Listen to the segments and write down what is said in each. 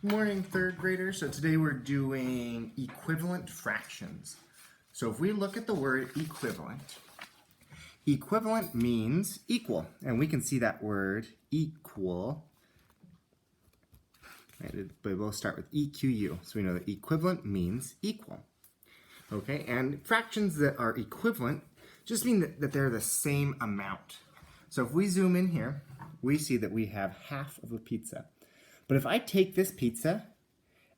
Good morning, third graders. So today we're doing equivalent fractions. So if we look at the word equivalent, equivalent means equal. And we can see that word equal. Right, they both start with EQU. So we know that equivalent means equal. Okay, and fractions that are equivalent just mean that they're the same amount. So if we zoom in here, we see that we have half of a pizza. But if I take this pizza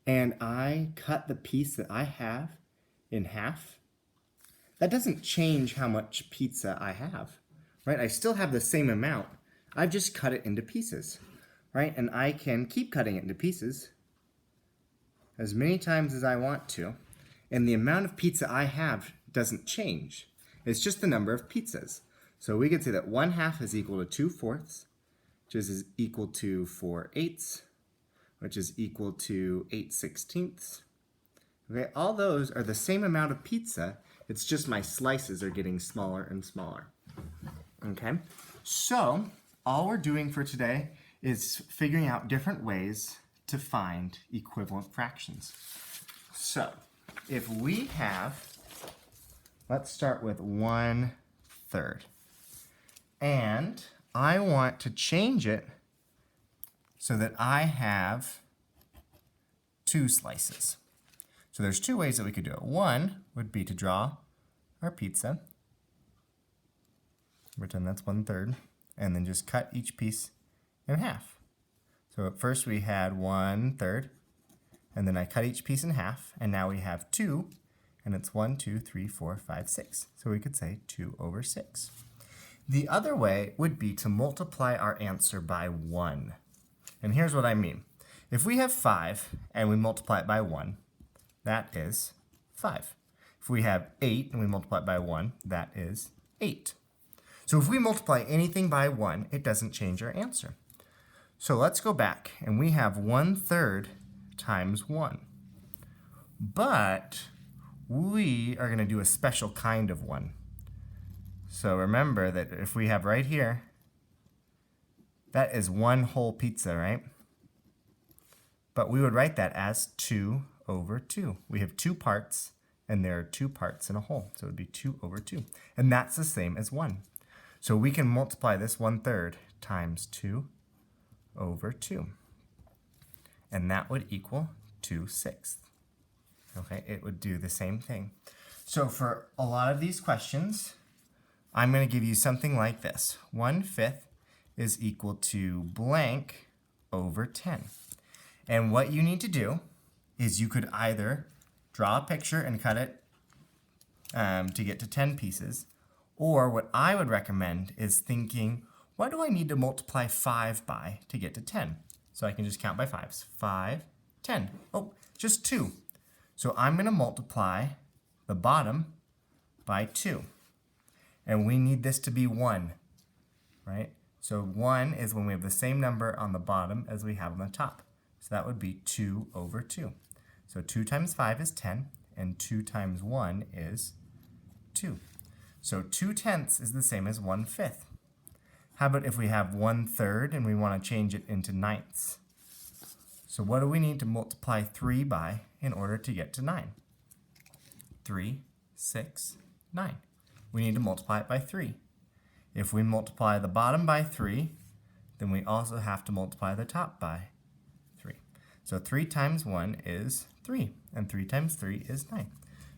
and I cut the piece that I have in half, that doesn't change how much pizza I have, right? I still have the same amount. I've just cut it into pieces, right? And I can keep cutting it into pieces as many times as I want to, and the amount of pizza I have doesn't change. It's just the number of pizzas. So we could say that 1/2 is equal to 2/4, which is equal to 4/8, which is equal to 8/16. Okay, all those are the same amount of pizza. It's just my slices are getting smaller and smaller. Okay, so all we're doing for today is figuring out different ways to find equivalent fractions. So if we have, let's start with 1/3. And I want to change it so that I have 2 slices. So there's 2 ways that we could do it. One would be to draw our pizza. Pretend that's 1/3. And then just cut each piece in half. So at first we had 1/3. And then I cut each piece in half. And now we have 2. And it's 1, 2, 3, 4, 5, 6. So we could say 2/6. The other way would be to multiply our answer by 1. And here's what I mean. If we have 5 and we multiply it by 1, that is 5. If we have 8 and we multiply it by 1, that is 8. So if we multiply anything by 1, it doesn't change our answer. So let's go back, and we have 1/3 times 1. But we are going to do a special kind of 1. So remember that if we have right here, that is 1 whole pizza, right? But we would write that as 2/2. We have 2 parts, and there are 2 parts in a whole. So it would be 2/2. And that's the same as 1. So we can multiply this 1/3 times 2/2. And that would equal 2/6. Okay, it would do the same thing. So for a lot of these questions, I'm going to give you something like this. 1/5 is equal to blank over 10. And what you need to do is you could either draw a picture and cut it to get to 10 pieces, or what I would recommend is thinking, what do I need to multiply 5 by to get to 10? So I can just count by 5s. 5, 10. Oh, just 2. So I'm going to multiply the bottom by 2. And we need this to be 1, right? So 1 is when we have the same number on the bottom as we have on the top. So that would be 2/2. So 2 times 5 is 10, and 2 times 1 is 2. So 2/10 is the same as 1/5. How about if we have 1/3 and we want to change it into ninths? So what do we need to multiply 3 by in order to get to 9? 3, 6, 9. We need to multiply it by 3. If we multiply the bottom by 3, then we also have to multiply the top by 3. So 3 times 1 is 3, and 3 times 3 is 9.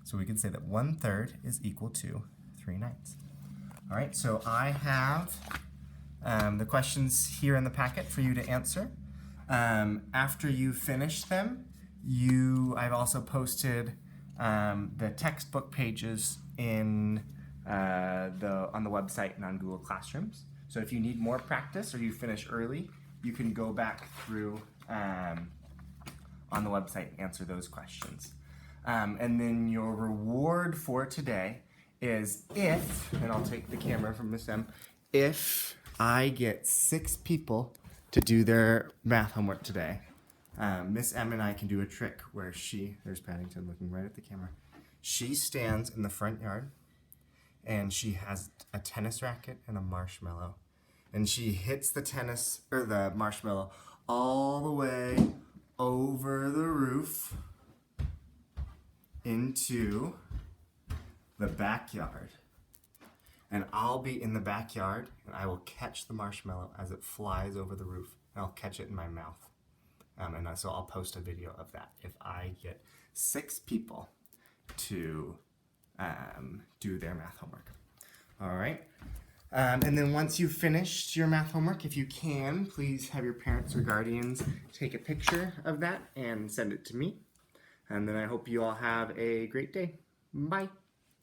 So we can say that 1/3 is equal to 3/9. All right, so I have the questions here in the packet for you to answer. After you finish them, I've also posted the textbook pages on the website and on Google Classrooms. So if you need more practice or you finish early, you can go back through on the website and answer those questions. And then your reward for today is and I'll take the camera from Miss M, if I get 6 people to do their math homework today, Miss M and I can do a trick where there's Paddington looking right at the camera. She stands in the front yard and she has a tennis racket and a marshmallow. And she hits the marshmallow all the way over the roof into the backyard. And I'll be in the backyard and I will catch the marshmallow as it flies over the roof. And I'll catch it in my mouth. So I'll post a video of that if I get 6 people to do their math homework. All right. And then once you've finished your math homework, if you can, please have your parents or guardians take a picture of that and send it to me. And then I hope you all have a great day. Bye.